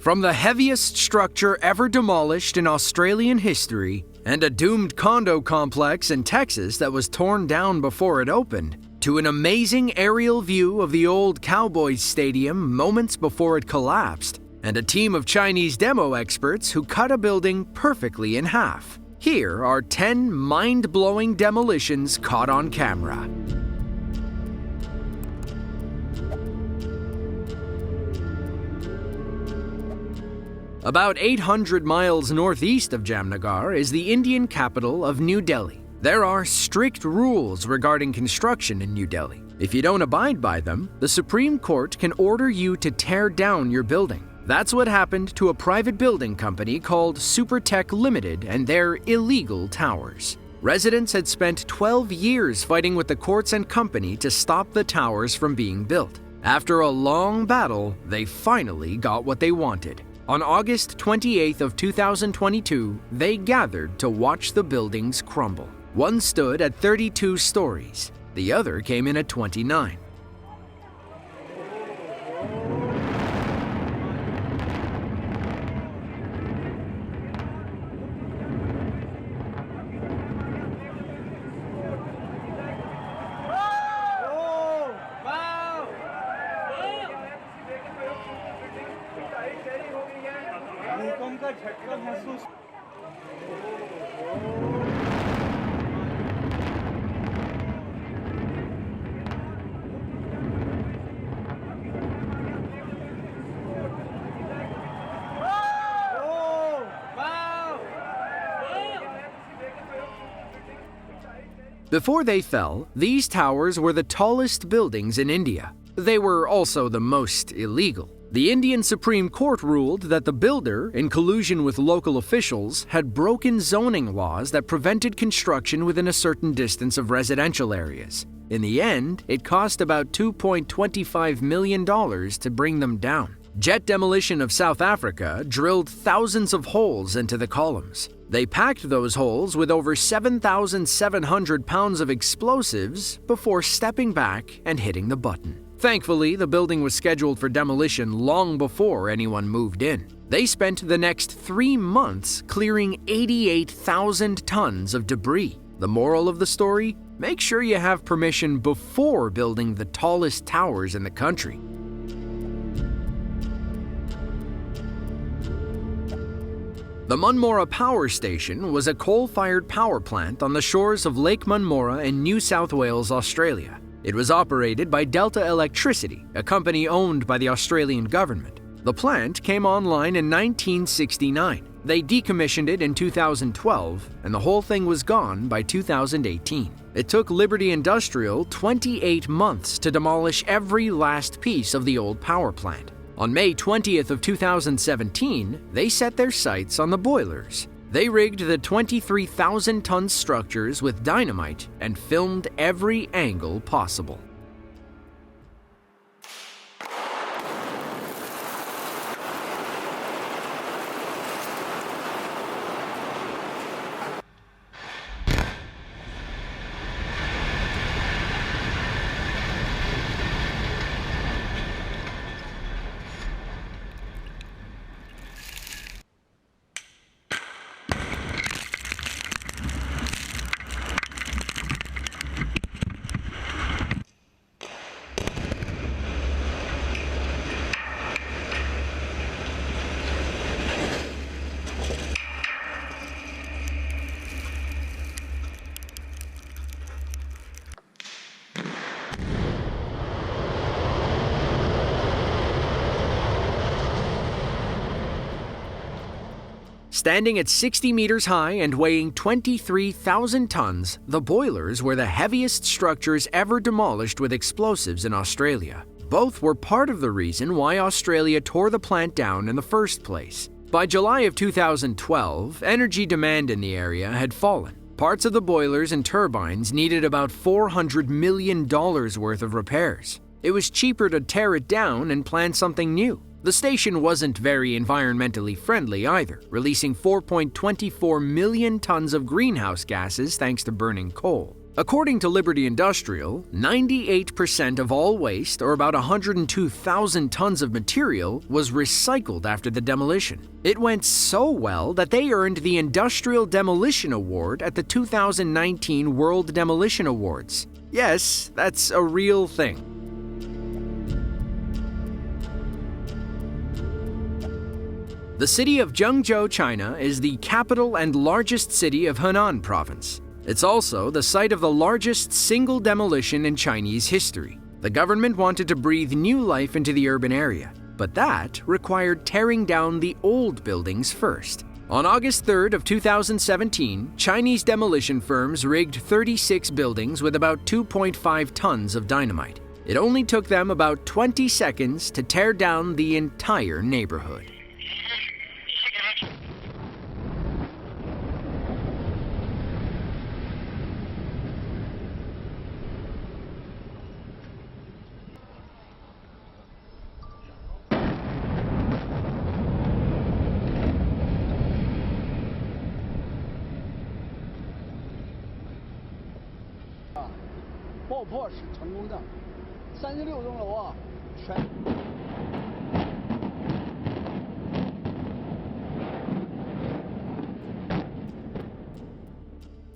From the heaviest structure ever demolished in Australian history, and a doomed condo complex in Texas that was torn down before it opened, to an amazing aerial view of the old Cowboys Stadium moments before it collapsed, and a team of Chinese demo experts who cut a building perfectly in half. Here are 10 mind-blowing demolitions caught on camera. About 800 miles northeast of Jamnagar is the Indian capital of New Delhi. There are strict rules regarding construction in New Delhi. If you don't abide by them, the Supreme Court can order you to tear down your building. That's what happened to a private building company called Supertech Limited and their illegal towers. Residents had spent 12 years fighting with the courts and company to stop the towers from being built. After a long battle, they finally got what they wanted. On August 28th of 2022, they gathered to watch the buildings crumble. One stood at 32 stories. The other came in at 29. Before they fell, these towers were the tallest buildings in India. They were also the most illegal. The Indian Supreme Court ruled that the builder, in collusion with local officials, had broken zoning laws that prevented construction within a certain distance of residential areas. In the end, it cost about $2.25 million to bring them down. Jet Demolition of South Africa drilled thousands of holes into the columns. They packed those holes with over 7,700 pounds of explosives before stepping back and hitting the button. Thankfully, the building was scheduled for demolition long before anyone moved in. They spent the next 3 months clearing 88,000 tons of debris. The moral of the story? Make sure you have permission before building the tallest towers in the country. The Munmora Power Station was a coal-fired power plant on the shores of Lake Munmora in New South Wales, Australia. It was operated by Delta Electricity, a company owned by the Australian government. The plant came online in 1969. They decommissioned it in 2012, and the whole thing was gone by 2018. It took Liberty Industrial 28 months to demolish every last piece of the old power plant. On May 20th of 2017, they set their sights on the boilers. They rigged the 23,000-ton structures with dynamite and filmed every angle possible. Standing at 60 meters high and weighing 23,000 tons, the boilers were the heaviest structures ever demolished with explosives in Australia. Both were part of the reason why Australia tore the plant down in the first place. By July of 2012, energy demand in the area had fallen. Parts of the boilers and turbines needed about $400 million worth of repairs. It was cheaper to tear it down and plant something new. The station wasn't very environmentally friendly either, releasing 4.24 million tons of greenhouse gases thanks to burning coal. According to Liberty Industrial, 98% of all waste, or about 102,000 tons of material, was recycled after the demolition. It went so well that they earned the Industrial Demolition Award at the 2019 World Demolition Awards. Yes, that's a real thing. The city of Zhengzhou, China, is the capital and largest city of Henan province. It's also the site of the largest single demolition in Chinese history. The government wanted to breathe new life into the urban area, but that required tearing down the old buildings first. On August 3rd of 2017, Chinese demolition firms rigged 36 buildings with about 2.5 tons of dynamite. It only took them about 20 seconds to tear down the entire neighborhood.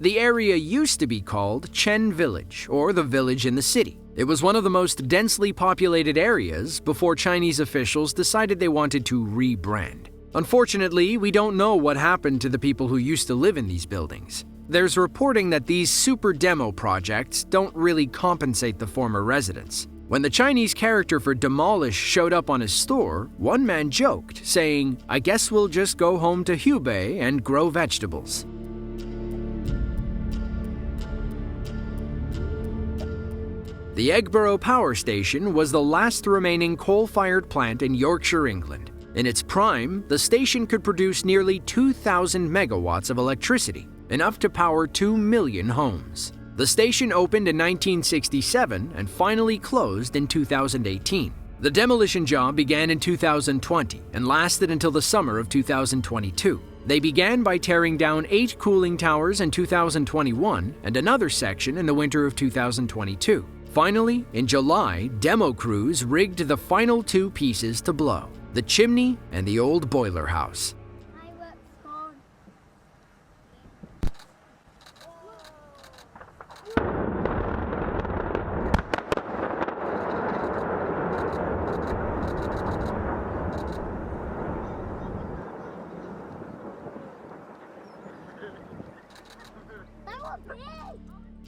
The area used to be called Chen Village, or the village in the city. It was one of the most densely populated areas before Chinese officials decided they wanted to rebrand. Unfortunately, we don't know what happened to the people who used to live in these buildings. There's reporting that these super demo projects don't really compensate the former residents. When the Chinese character for Demolish showed up on his store, one man joked, saying, "I guess we'll just go home to Hubei and grow vegetables." The Egborough power station was the last remaining coal-fired plant in Yorkshire, England. In its prime, the station could produce nearly 2,000 megawatts of electricity, enough to power 2 million homes. The station opened in 1967 and finally closed in 2018. The demolition job began in 2020 and lasted until the summer of 2022. They began by tearing down 8 cooling towers in 2021 and another section in the winter of 2022. Finally, in July, demo crews rigged the final 2 pieces to blow: the chimney and the old boiler house.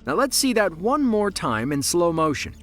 Now let's see that one more time in slow motion.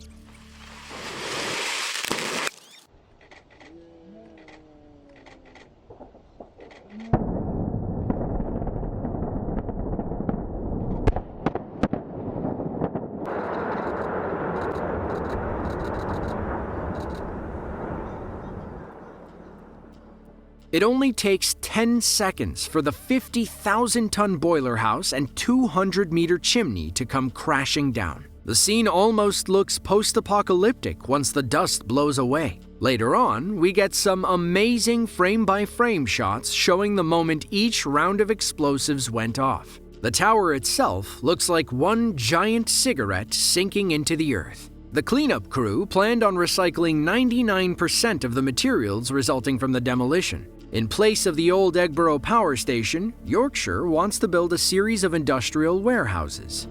It only takes 10 seconds for the 50,000-ton boiler house and 200-meter chimney to come crashing down. The scene almost looks post-apocalyptic once the dust blows away. Later on, we get some amazing frame-by-frame shots showing the moment each round of explosives went off. The tower itself looks like one giant cigarette sinking into the earth. The cleanup crew planned on recycling 99% of the materials resulting from the demolition. In place of the old Egborough power station, Yorkshire wants to build a series of industrial warehouses.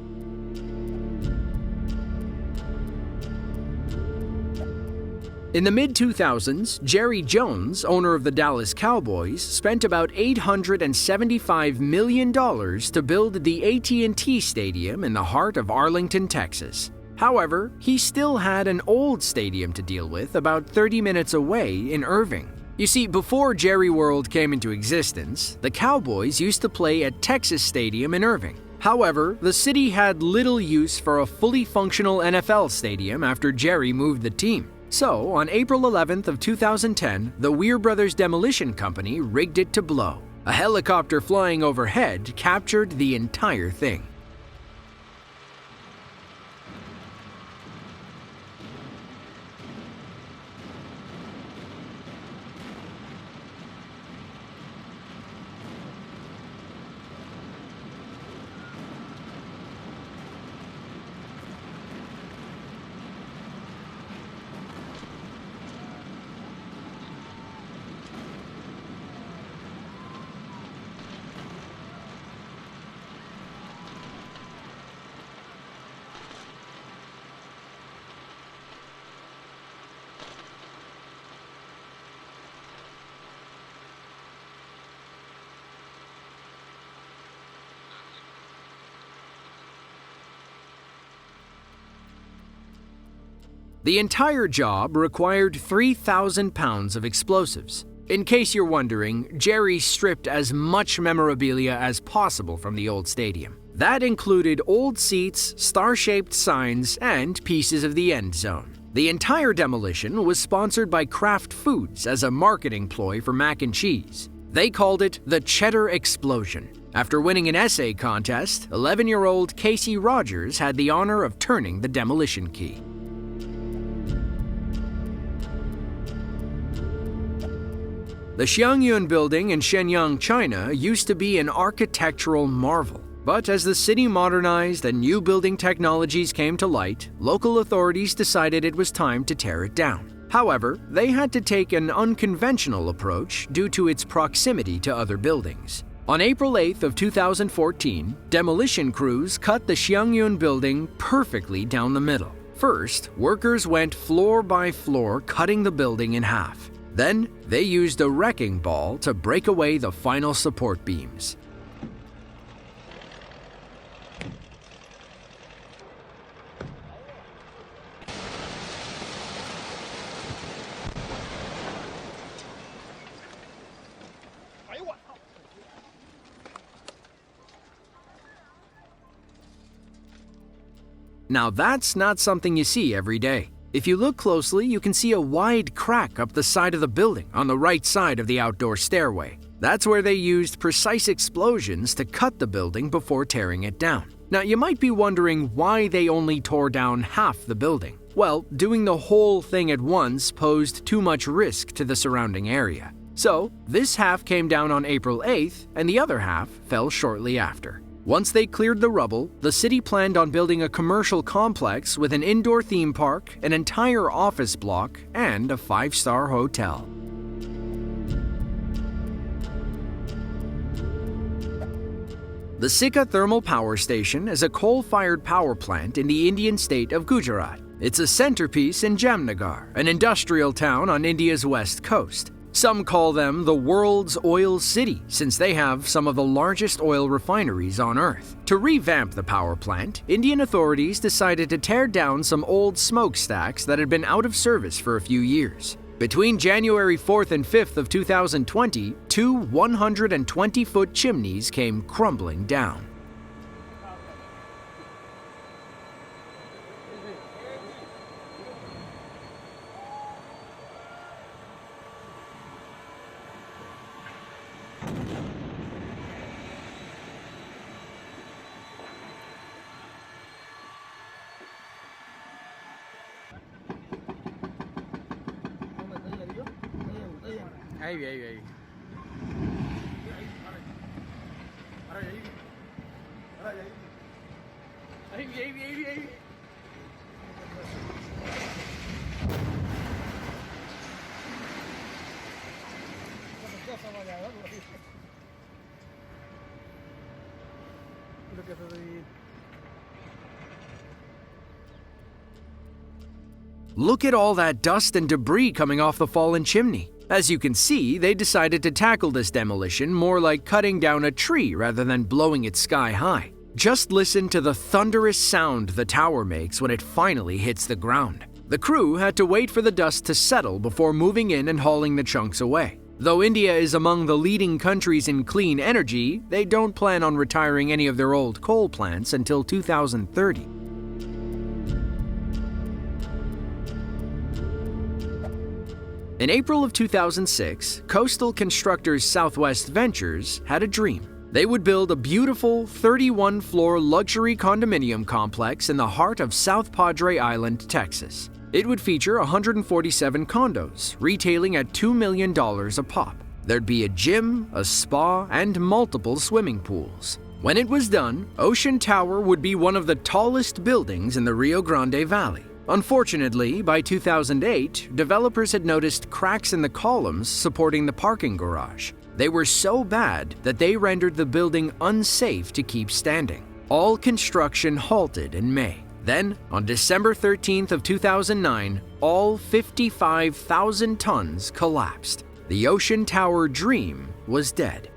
In the mid-2000s, Jerry Jones, owner of the Dallas Cowboys, spent about $875 million to build the AT&T Stadium in the heart of Arlington, Texas. However, he still had an old stadium to deal with about 30 minutes away in Irving. You see, before Jerry World came into existence, the Cowboys used to play at Texas Stadium in Irving. However, the city had little use for a fully functional NFL stadium after Jerry moved the team. So, on April 11th of 2010, the Weir Brothers Demolition Company rigged it to blow. A helicopter flying overhead captured the entire thing. The entire job required 3,000 pounds of explosives. In case you're wondering, Jerry stripped as much memorabilia as possible from the old stadium. That included old seats, star-shaped signs, and pieces of the end zone. The entire demolition was sponsored by Kraft Foods as a marketing ploy for mac and cheese. They called it the Cheddar Explosion. After winning an essay contest, 11-year-old Casey Rogers had the honor of turning the demolition key. The Xiangyun Building in Shenyang, China used to be an architectural marvel. But as the city modernized and new building technologies came to light, local authorities decided it was time to tear it down. However, they had to take an unconventional approach due to its proximity to other buildings. On April 8th of 2014, demolition crews cut the Xiangyun Building perfectly down the middle. First, workers went floor by floor, cutting the building in half. Then, they used a wrecking ball to break away the final support beams. Now that's not something you see every day. If you look closely, you can see a wide crack up the side of the building on the right side of the outdoor stairway. That's where they used precise explosions to cut the building before tearing it down. Now you might be wondering why they only tore down half the building. Well, doing the whole thing at once posed too much risk to the surrounding area. So, this half came down on April 8th, and the other half fell shortly after. Once they cleared the rubble, the city planned on building a commercial complex with an indoor theme park, an entire office block, and a 5-star hotel. The Sika Thermal Power Station is a coal-fired power plant in the Indian state of Gujarat. It's a centerpiece in Jamnagar, an industrial town on India's west coast. Some call them the world's oil city, since they have some of the largest oil refineries on Earth. To revamp the power plant, Indian authorities decided to tear down some old smokestacks that had been out of service for a few years. Between January 4th and 5th of 2020, two 120-foot chimneys came crumbling down. Look at all that dust and debris coming off the fallen chimney. As you can see, they decided to tackle this demolition more like cutting down a tree rather than blowing it sky high. Just listen to the thunderous sound the tower makes when it finally hits the ground. The crew had to wait for the dust to settle before moving in and hauling the chunks away. Though India is among the leading countries in clean energy, they don't plan on retiring any of their old coal plants until 2030. In April of 2006, coastal constructors Southwest Ventures had a dream. They would build a beautiful 31-floor luxury condominium complex in the heart of South Padre Island, Texas. It would feature 147 condos, retailing at $2 million a pop. There'd be a gym, a spa, and multiple swimming pools. When it was done, Ocean Tower would be one of the tallest buildings in the Rio Grande Valley. Unfortunately, by 2008, developers had noticed cracks in the columns supporting the parking garage. They were so bad that they rendered the building unsafe to keep standing. All construction halted in May. Then, on December 13th of 2009, all 55,000 tons collapsed. The Ocean Tower dream was dead.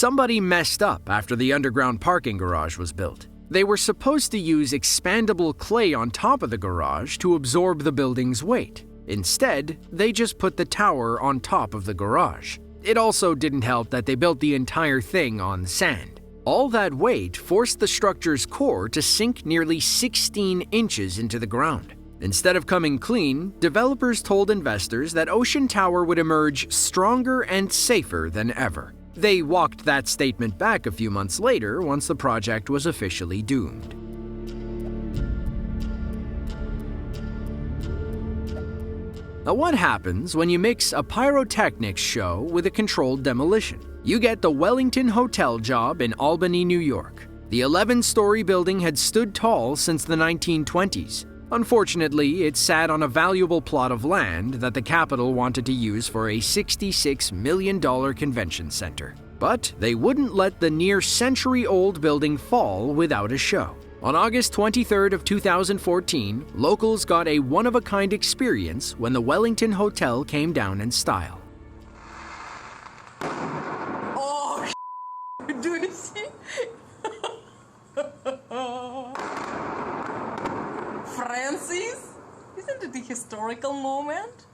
Somebody messed up after the underground parking garage was built. They were supposed to use expandable clay on top of the garage to absorb the building's weight. Instead, they just put the tower on top of the garage. It also didn't help that they built the entire thing on sand. All that weight forced the structure's core to sink nearly 16 inches into the ground. Instead of coming clean, developers told investors that Ocean Tower would emerge stronger and safer than ever. They walked that statement back a few months later once the project was officially doomed. Now, what happens when you mix a pyrotechnics show with a controlled demolition? You get the Wellington Hotel job in Albany, New York. The 11-story building had stood tall since the 1920s. Unfortunately, it sat on a valuable plot of land that the capital wanted to use for a $66 million convention center. But they wouldn't let the near-century-old building fall without a show. On August 23rd of 2014, locals got a one-of-a-kind experience when the Wellington Hotel came down in style. Oh, do you see? Francis? Isn't it a historical moment?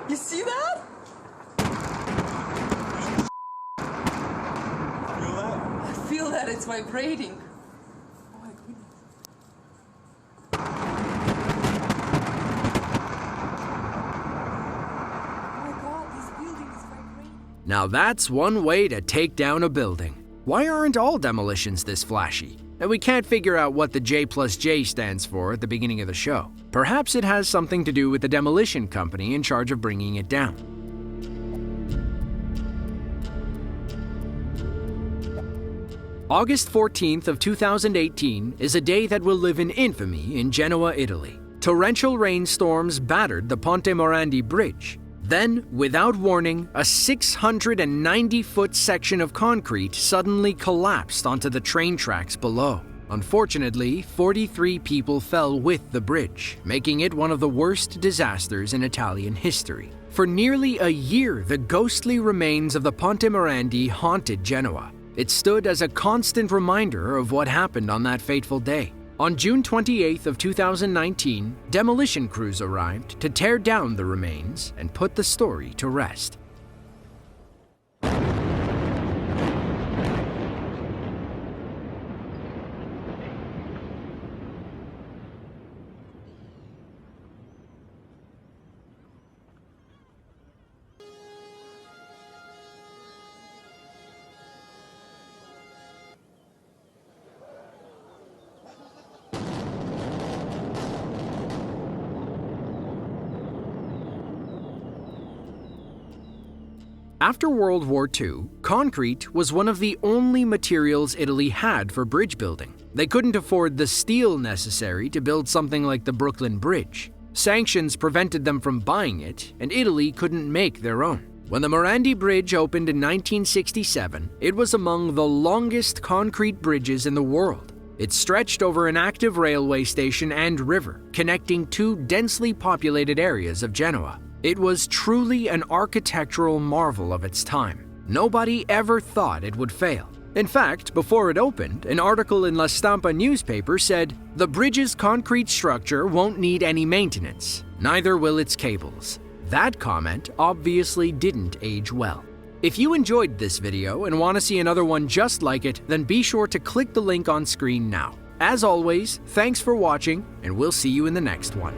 You see that? Feel that? I feel that it's vibrating. Oh my goodness. Oh my god, this building is vibrating. Now that's one way to take down a building. Why aren't all demolitions this flashy? And we can't figure out what the J+J stands for at the beginning of the show. Perhaps it has something to do with the demolition company in charge of bringing it down. August 14th of 2018 is a day that will live in infamy in Genoa, Italy. Torrential rainstorms battered the Ponte Morandi Bridge. Then, without warning, a 690-foot section of concrete suddenly collapsed onto the train tracks below. Unfortunately, 43 people fell with the bridge, making it one of the worst disasters in Italian history. For nearly a year, the ghostly remains of the Ponte Morandi haunted Genoa. It stood as a constant reminder of what happened on that fateful day. On June 28th of 2019, demolition crews arrived to tear down the remains and put the story to rest. After World War II, concrete was one of the only materials Italy had for bridge building. They couldn't afford the steel necessary to build something like the Brooklyn Bridge. Sanctions prevented them from buying it, and Italy couldn't make their own. When the Morandi Bridge opened in 1967, it was among the longest concrete bridges in the world. It stretched over an active railway station and river, connecting two densely populated areas of Genoa. It was truly an architectural marvel of its time. Nobody ever thought it would fail. In fact, before it opened, an article in La Stampa newspaper said, "The bridge's concrete structure won't need any maintenance. Neither will its cables." That comment obviously didn't age well. If you enjoyed this video and want to see another one just like it, then be sure to click the link on screen now. As always, thanks for watching, and we'll see you in the next one.